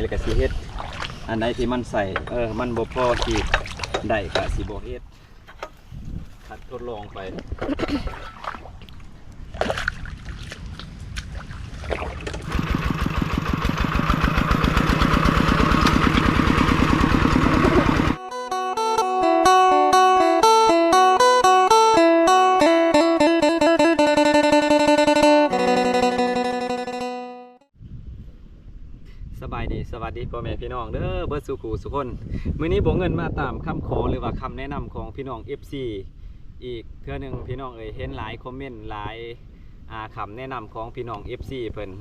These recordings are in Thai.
เลยก็สิเฮ็ดอันไหนที่มันใส่มันบ่พอที่ได้ก็สิบ่เฮ็ดคัดทดลองไปสวัสดีพ่อแม่พี่น้องเด้อเบิร์ดสุขูสุคนมื้อนี้บ่เงินมาตามคำขอหรือว่าคำแนะนำของพี่น้อง FC อีกเทื่อนึงพี่น้องเห็นหลายคอมเมนต์หลายคำแนะนำของพี่น้อง FC เพิ่น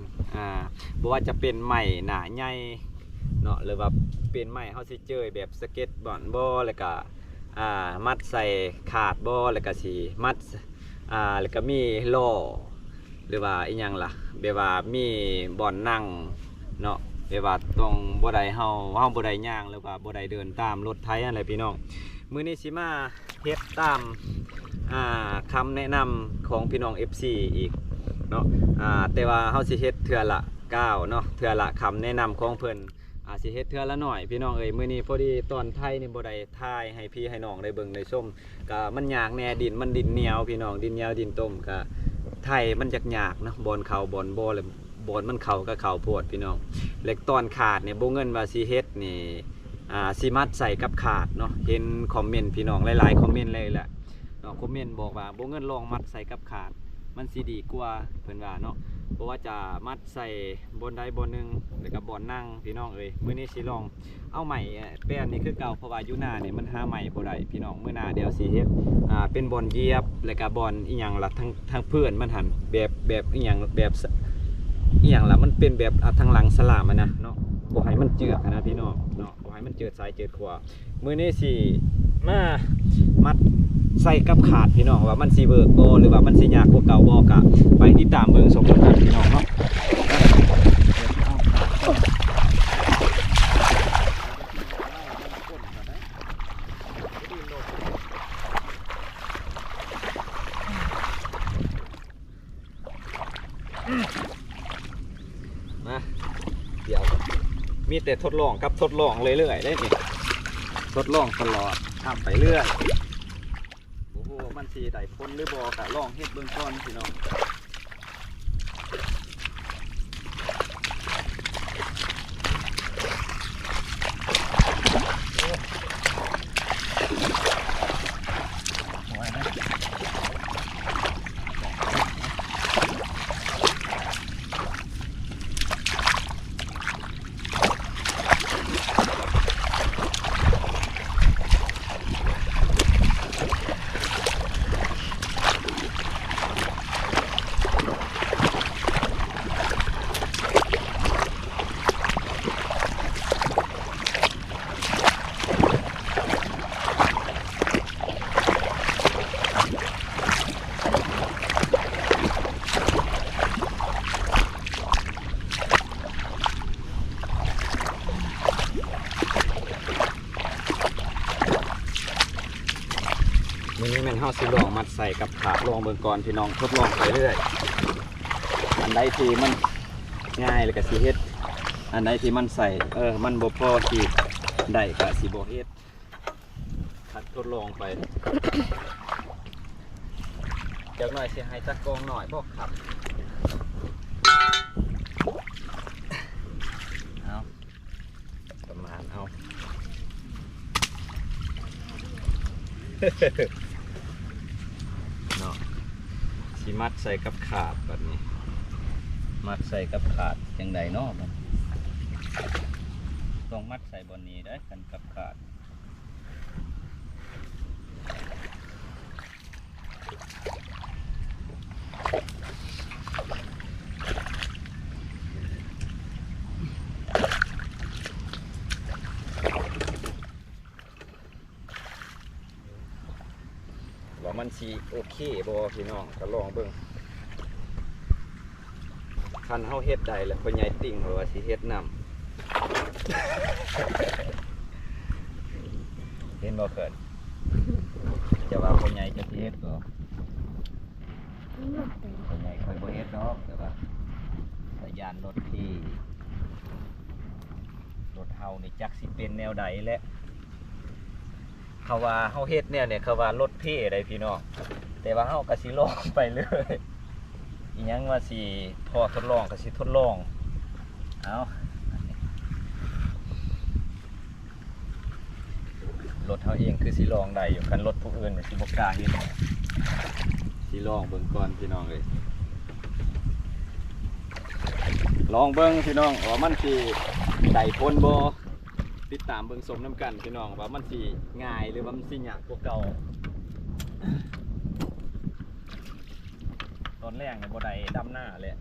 บ่ว่าจะเป็นไม้หนาใหญ่เนาะหรือว่าเป็นไม้เฮาสิเจอแบบสเก็ตบอร์ดบ่แล้วก็มัดใส่ขาดบ่แล้วก็สิมัดแล้วก็มีล้อหรือว่าอีหยังล่ะแบบว่ามีบ่อนนั่งเนาะเดี๋ยวว่าต้องบ่ได้เฮาบ่ได้ย่างหรือว่าบ่ได้เดินตามรถไถอะไรพี่น้องมื้อนี้สิมาเฮ็ดตามคำแนะนำของพี่น้อง FC อีกเนาะแต่ว่าเฮาสิเฮ็ดเทื่อละ9เนาะเทื่อละคำแนะนำของเพิ่นสิเฮ็ดเทื่อละหน่อยพี่น้องมื้อนี้พอดีตอนไถนี่บ่ได้ถ่ายให้พี่ให้น้องได้เบิ่งได้ชมก็มันยากแน่ดินมันดินเหนียวพี่น้องดินเหนียวดินต้มก็ไถมันจักยากเนาะบอนเขาบอนบ่เลยบอนมันเข่าก็เข่าโพดพี่น้องเล็กตอนขาดเนี่ยโบเงินว่าซีเฮ็ดนี่ซีมัดใส่กับขาดเนาะเห็นคอมเมนต์พี่น้องหลายๆคอมเมนต์เลยแหละเนาะคอมเมนต์บอกว่าโบเงินลองมัดใส่กับขาดมันสีดีกว่าเพิ่นว่าเนาะเพราะว่าจะมัดใส่บนใดบนหนึ่งแล้วก็บอนนั่งพี่น้องมื้อนี้สิลองเอาใหม่แป้นนี่คือเก่าเพราะว่าอยู่หน้าเนี่ยมันหาใหม่บ่ได้พี่น้องมื้อหน้าเดี๋ยวสิเฮ็ดเป็นบอนเหยียบแล้วก็บอนอีหยังล่ะทั้งเพื่อนมันหันแบบอีหยังแบบอย่างละมันเป็นแบบทางหลังสลามนะเนาะบ่ให้มันเจือดนะพี่น้องเนาะบ่ให้มันเจือดซ้ายเจือดขวามื้อนี้สิมามัดใส่กับขาดพี่น้องว่ามันสิเวิร์กบ่หรือว่ามันสิยากกว่าเก่าบ่กะไปติดตามเบิ่งชมกันพี่น้องเนาะเดี๋ยวมีแต่ทดลองกับทดลองเรื่อยๆได้นี่ทดลองตลอดทำไปเรื่อยโอ้โหมันสีได้พ้นหรือบอกะลองเฮ็ดเบื้องต้นพี่น้องมื้อนี้แม่นเฮาสิลองมัดใส่กับขาลองเบิ่งก่อนพี่น้องทดลองไปเรื่อยอันใดที่มันง่ายแล้วก็สิเฮ็ดอันใดที่มันใส่มันบ่พอที่ได้ก็สิบ่เฮ็ดคัดทดลองไปจักหน่อยสิให้จักกองหน่อยบ่ครับเอาประมาณเอาเนาะสิมัดใส่กับขาดแบบนี้มัดใส่กับขาดยังไงเนาะต้องมัดใส่บนนี้ได้กันกับขาดว่ามันสีโอเคบ่พี่น้องก็ลองเบิ่งคันเฮาเฮ็ดได้แล้วพ่อใหญ่ติ่งว่าสิเฮ็ดนำเห็นบ่เกิดจะว่าพ่อใหญ่จะสิเฮ็ดก็พ่อใหญ่ค่อยบ่เฮ็ดดอกแต่ว่าสยานรถที่ เอานี่จักสิเป็นแนวใดและเขาว่าเฮาเฮ็ดเนี่ยเขาว่ารถเท่ได้พี่น้องแต่ว่าเฮาก็สิลองไปเลยอีหยังว่าสิพอทดลองก็สิทดลองเอารถเฮาเองคือสิลองได้อยู่กันรถผู้อื่นสิบ่กล้าเฮ็ดสิลองเบิ่งก่อนพี่น้องเอ้ยลองเบิ่งพี่น้องว่ามันสิได้ผลบ่ติดตามเบิ่งสมน้ำกันพี่น้องว่ามันสิง่ายหรือว่ามันสิยากกว่าเก่าตอนแรกเนี่ยบ่ได้ดำหน้าเลย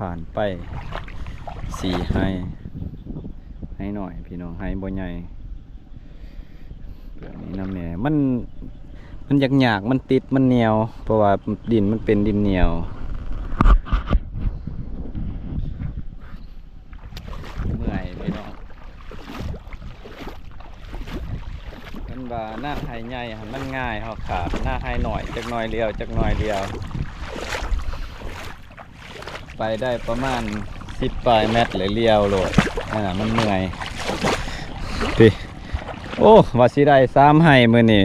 ผ่านไป4ให้หน่อยพี่น้องให้บ่ใหญ่เปลือกนี้น้ำแหน่มันยากมันติดมันเหนียวเพราะว่าดินมันเป็นดินเหนียวเมื่อยพี่น้องมันว่าหน้าไห้ใหญ่มันง่ายเขาขาดหน้าไห้หน่อยจักหน่อยเดียวไปได้ประมาณ10 ปลายเมตรเลยเลี้ยวโหลดนั่นน่ะมันเมื่อยพี่โอ้ว่าสิได้3ให้มื้อนี้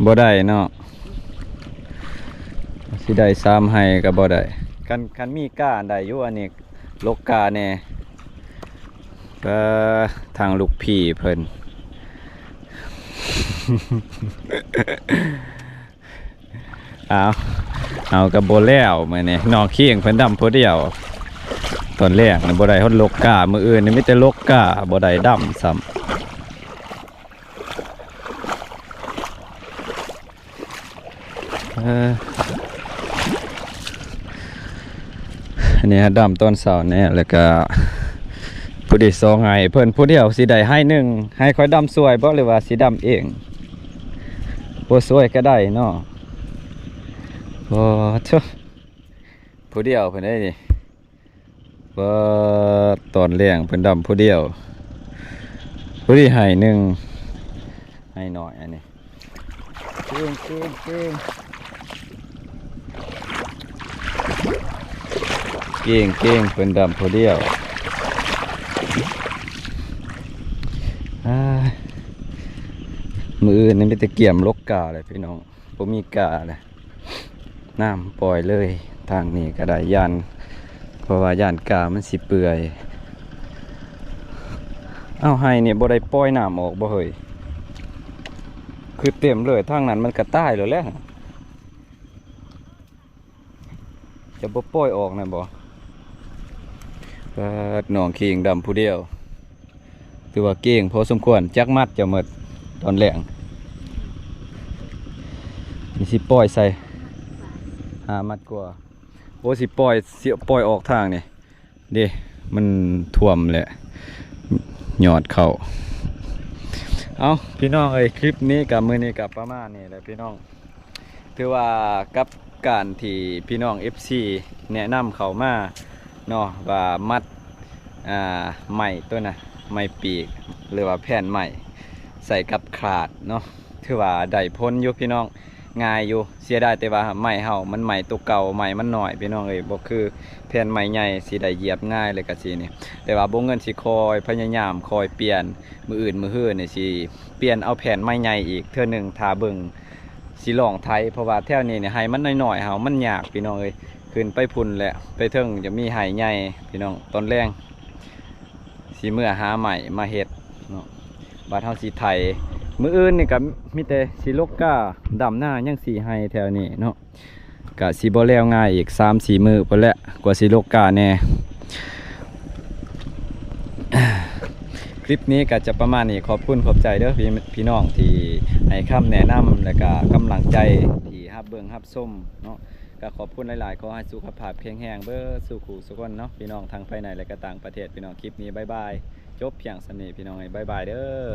บ่ได้เนาะสิได้3ให้ก็บ่ได้คันมีก้าได้อยู่อันนี้ลกกาแน่ก็ทางลูกพี่เพิ่น เอากระโบแล้วมื้อนี้นอกเคียงเพิ่นดำผู้เดียวตอนแรกนี่บ่ได้ฮอดลกกามื้ออื่นนี่มีแต่ลกกาบ่ได้ดำซ้ำอันนี้ดำตอนเช้านี่แล้วก็ผู้ที่2ให้เพิ่นผู้เดียวสิได้ให้1ให้ค่อยดำสวยบ่หรือว่าสิดำเองบ่สวยก็ได้เนาะโอ้เจ้าผู้เดียวเพิ่นได้นี่ว่าตอนเลี้ยงเพิ่นดำผู้เดียวผู้ที่ให้ให้หน่อยอันนี้เก่งเพิ่นดำผู้เดียวมืออื่นนี่มีแต่เกี่ยมลกกาเลยพี่น้องบ่มีกาเลยน้ำปล่อยเลยทางนี้ก็ได้ยันเพราะว่าย่านกามันสิเปื่อยให้เนี่ยบ่ได้ปล่อยน้ำออกบ่เฮ้ยคือเต็มเลยทางนั้นมันก็ตายแล้วแหละจะบ่ปล่อยออกนะบ่น้องคิงดำผู้เดียวถือว่าเก่งพอสมควรจักมัดจะหมดตอนแรกมีสิปล่อยใส่5 มัดกว่าโอ้สิปล่อยออกทางนี่ดิมันท่วมแหละหยอดเข่าเอาพี่น้องเอ้ยคลิปนี้กับมือนี้กับประมาณนี้แหละพี่น้องถือว่ากับการที่พี่น้อง FC แนะนำเขามาเนาะว่ามัดใหม่ตัวน่ะไม้ปีกหรือว่าแผ่นใหม่ใส่กับขาดเนาะถือว่าได้พ้นอยู่พี่น้องง่ายอยู่เสียได้แต่ว่าไม้เฮามันใหม่ตัวเก่าใหม่มันหน่อยพี่น้องเอ้ยบ่คือแผ่นใหม่ใหญ่สิได้เหยียบง่ายเลยก็สินี่แต่ว่าบ่เงินสิคอยพยายามคอยเปลี่ยนมืออื่นมือฮื้อนี่สิเปลี่ยนเอาแผ่นไม้ใหญ่อีกเทื่อนึงถ้าเบิ่งสิลองไทยเพราะว่าแถวนี้เนี่ยให้มันน้อยๆเฮามันยากพี่น้องเอ้ยขึ้นไปพุ่นแหละไปเทิงจะมีไหใหญ่พี่น้องตอนแรงสิเมื่อหาใหม่มาเฮ็ดเนาะบาดเฮาสิไทยมื้ออื่นนี่ก็มีแต่สิลกกาดำหน้ายังสิให้แถวนี้เนาะก็สิบ่แล้วง่ายอีก 3-4 มื้อพุ่นแหละกว่าสิลกกาแน่คลิปนี้ก็จะประมาณนี้ขอบใจเด้อพี่น้องที่ให้คำแนะนำและก็กำลังใจที่รับเบิ่งรับชมเนาะก็ขอบคุณหลายๆขอให้สุขภาพแข็งแรงเบ้อสู่ขู่สุขคนเนาะพี่น้องทางภายในและก็ต่างประเทศพี่น้องคลิปนี้บ๊ายบายจบเพียงสำนี้พี่น้องบ๊ายบายเด้อ